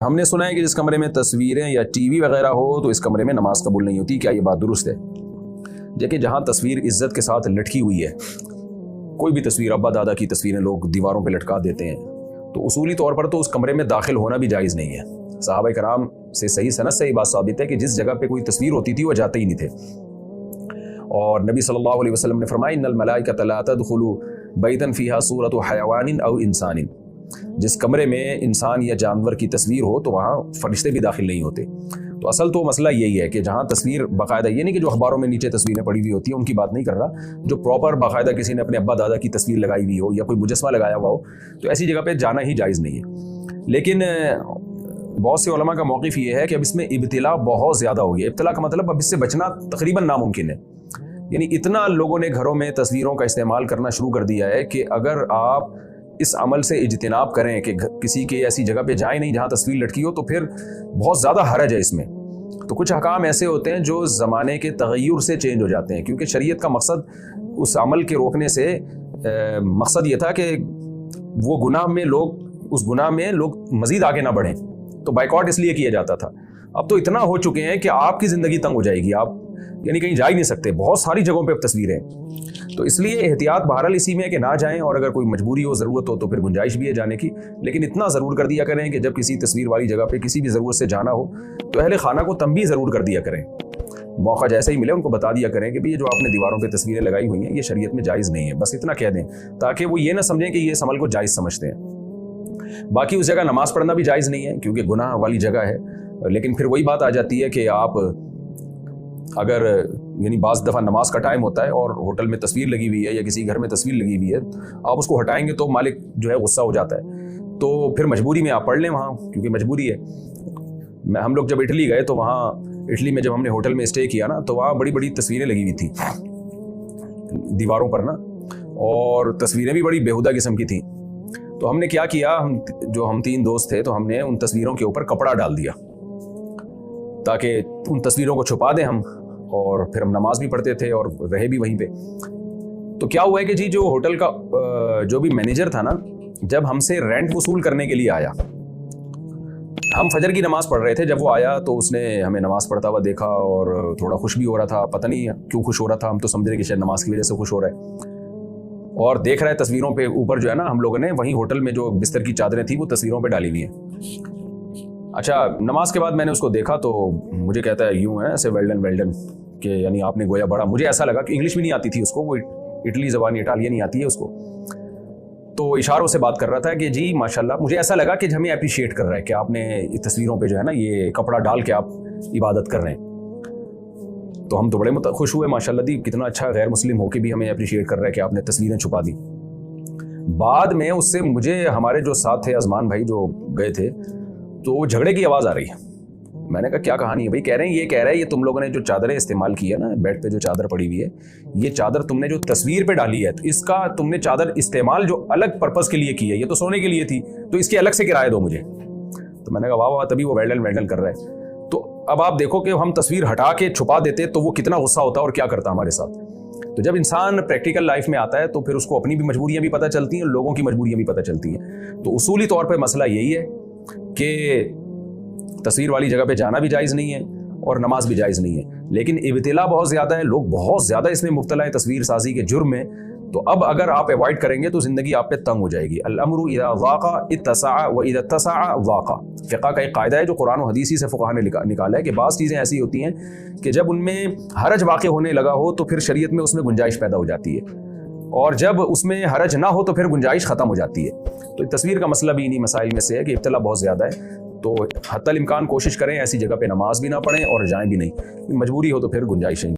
हमने सुना है कि जिस कमरे में तस्वीरें या टीवी वगैरह हो तो इस कमरे में नमाज कबूल नहीं होती। क्या ये बात दुरुस्त है? देखिए, जहाँ तस्वीर इज्जत के साथ लटकी हुई है, कोई भी तस्वीर, अब्बा दादा की तस्वीरें लोग दीवारों पे लटका देते हैं, तो उसूली तौर पर तो उस कमरे में दाखिल होना भी जायज़ नहीं है। सहाबा कराम से सही सनद से ये बात साबित है कि जिस जगह पे कोई तस्वीर होती थी वो जाते ही नहीं थे। और नबी सल्लल्लाहु अलैहि वसल्लम ने फरमाया, इन्नल मलाइकत ला तदखुलु बैतन फीहा सूरतु हयवानिन औ इंसानिन। जिस कमरे में इंसान या जानवर की तस्वीर हो तो वहाँ फरिश्ते भी दाखिल नहीं होते। तो असल तो मसला यही है कि जहाँ तस्वीर बाकायदा, ये नहीं कि जो अखबारों में नीचे तस्वीरें पड़ी हुई होती हैं उनकी बात नहीं कर रहा, जो प्रॉपर बाकायदा किसी ने अपने अब्बा दादा की तस्वीर लगाई हुई हो या कोई मुजस्मा लगाया हुआ हो, तो ऐसी जगह पे जाना ही जायज़ नहीं है। लेकिन बहुत से उलमा का मौक़िफ़ ये है कि अब इसमें इब्तिला बहुत ज़्यादा हो गया। इब्तिला का मतलब अब इससे बचना तकरीबन नामुमकिन है। यानी इतना लोगों ने घरों में तस्वीरों का इस्तेमाल करना शुरू कर दिया है कि अगर आप इस अमल से इज्तिनाब करें कि किसी के ऐसी जगह पे जाए नहीं जहाँ तस्वीर लटकी हो, तो फिर बहुत ज़्यादा हरज है इसमें। तो कुछ अहकाम ऐसे होते हैं जो ज़माने के तग़य्युर से चेंज हो जाते हैं, क्योंकि शरीयत का मकसद उस अमल के रोकने से मकसद ये था कि वो गुनाह में लोग, उस गुनाह में लोग मज़ीद आगे ना बढ़ें, तो बाइकॉट इसलिए किया जाता था। अब तो इतना हो चुके हैं कि आपकी ज़िंदगी तंग हो जाएगी, आप यानी कहीं जा ही नहीं सकते, बहुत सारी जगहों पे अब तस्वीरें हैं। तो इसलिए एहतियात बहरहाल इसी में है कि ना जाएं, और अगर कोई मजबूरी हो, ज़रूरत हो, तो फिर गुंजाइश भी है जाने की। लेकिन इतना ज़रूर कर दिया करें कि जब किसी तस्वीर वाली जगह पे किसी भी ज़रूरत से जाना हो तो अहले खाना को तंबीह ज़रूर कर दिया करें। मौका जैसे ही मिले उनको बता दिया करें कि भाई ये जो आपने दीवारों पर तस्वीरें लगाई हुई हैं ये शरीयत में जायज़ नहीं है, बस इतना कह दें, ताकि वो ये ना समझें कि ये इस अमल को जायज़ समझते हैं। बाकी उस जगह नमाज़ पढ़ना भी जायज़ नहीं है, क्योंकि गुनाह वाली जगह है। लेकिन फिर वही बात आ जाती है कि आप अगर, यानी बाज़ दफ़ा नमाज का टाइम होता है और होटल में तस्वीर लगी हुई है या किसी घर में तस्वीर लगी हुई है, आप उसको हटाएंगे तो मालिक जो है गुस्सा हो जाता है। तो फिर मजबूरी में आप पढ़ लें वहाँ, क्योंकि मजबूरी है। हम लोग जब इटली गए तो वहाँ इटली में जब हमने होटल में स्टे किया ना, तो वहाँ बड़ी बड़ी तस्वीरें लगी हुई थी दीवारों पर ना, और तस्वीरें भी बड़ी बेहुदा किस्म की थी। तो हमने क्या किया, हम तीन दोस्त थे, तो हमने उन तस्वीरों के ऊपर कपड़ा डाल दिया ताकि उन तस्वीरों को छुपा दें हम, और फिर हम नमाज भी पढ़ते थे और रहे भी वहीं पे। तो क्या हुआ है कि जी जो होटल का जो भी मैनेजर था ना, जब हमसे रेंट वसूल करने के लिए आया, हम फजर की नमाज पढ़ रहे थे, जब वो आया तो उसने हमें नमाज पढ़ता हुआ देखा और थोड़ा खुश भी हो रहा था। पता नहीं क्यों खुश हो रहा था, हम तो समझ रहे कि शायद नमाज की वजह से खुश हो रहा है। और देख रहा है तस्वीरों पे ऊपर जो है ना, हम लोगों ने वहीं होटल में जो बिस्तर की चादरें थी वो तस्वीरों पे डाली हुई हैं। अच्छा, नमाज के बाद मैंने उसको देखा तो मुझे कहता है यूं है ऐसे, वेल्डन कि यानी आपने गोया बड़ा। मुझे ऐसा लगा कि इंग्लिश भी नहीं आती थी उसको, वो इटली ज़बान इटालियन नहीं आती है उसको, तो इशारों से बात कर रहा था कि जी माशाल्लाह। मुझे ऐसा लगा कि हमें अप्रिशिएट कर रहा है कि आपने तस्वीरों पे जो है ना ये कपड़ा डाल के आप इबादत कर रहे हैं। तो हम तो बड़े खुश हुए, माशाल्लाह दी, कितना अच्छा गैर मुस्लिम होके भी हमें अप्रिशिएट कर रहा है कि आपने तस्वीरें छुपा दी। बाद में उससे मुझे, हमारे जो साथ थे अजमान भाई जो गए थे, तो झगड़े की आवाज़ आ रही है। मैंने कहा क्या कहानी है भाई? कह रहे हैं, ये कह रहा है ये तुम लोगों ने जो चादरें इस्तेमाल की है ना, बेड पे जो चादर पड़ी हुई है, ये चादर तुमने जो तस्वीर पे डाली है, तो इसका तुमने चादर इस्तेमाल जो अलग पर्पज़ के लिए की है, ये तो सोने के लिए थी, तो इसके अलग से किराया दो मुझे। तो मैंने कहा वाह वाह, तभी वो वेल्डन कर रहा है। तो अब आप देखो कि हम तस्वीर हटा के छुपा देते तो वो कितना गुस्सा होता और क्या करता हमारे साथ। तो जब इंसान प्रैक्टिकल लाइफ में आता है तो फिर उसको अपनी भी मजबूरियाँ भी पता चलती हैं, लोगों की मजबूरियाँ भी पता चलती हैं। तो उसूली तौर पर मसला यही है कि तस्वीर वाली जगह पे जाना भी जायज़ नहीं है और नमाज भी जायज़ नहीं है। लेकिन इब्तिला बहुत ज़्यादा है, लोग बहुत ज़्यादा इसमें मुब्तला है, तस्वीर साजी के जुर्म में। तो अब अगर आप अवॉइड करेंगे तो ज़िंदगी आप पे तंग हो जाएगी। अल-अम्रु इज़ा ज़ाक़ा इत्तसअ व इज़ा इत्तसअ ज़ाक़ा। फ़िक़्ह का एक कायदा है जो कुरान और हदीस से फ़ुक़हा ने निकाला है कि बाज़ चीज़ें ऐसी होती हैं कि जब उनमें हरज वाक़ होने लगा हो तो फिर शरीयत में उसमें गुंजाइश पैदा हो जाती है, और जब उसमें हरज ना हो तो फिर गुंजाइश ख़त्म हो जाती है। तो तस्वीर का मसला भी इन्हीं मसाइल में से है कि इब्तिला बहुत ज़्यादा है। तो हत्तल इम्कान कोशिश करें ऐसी जगह पे नमाज भी ना पढ़ें और जाएं भी नहीं, मजबूरी हो तो फिर गुंजाइश है।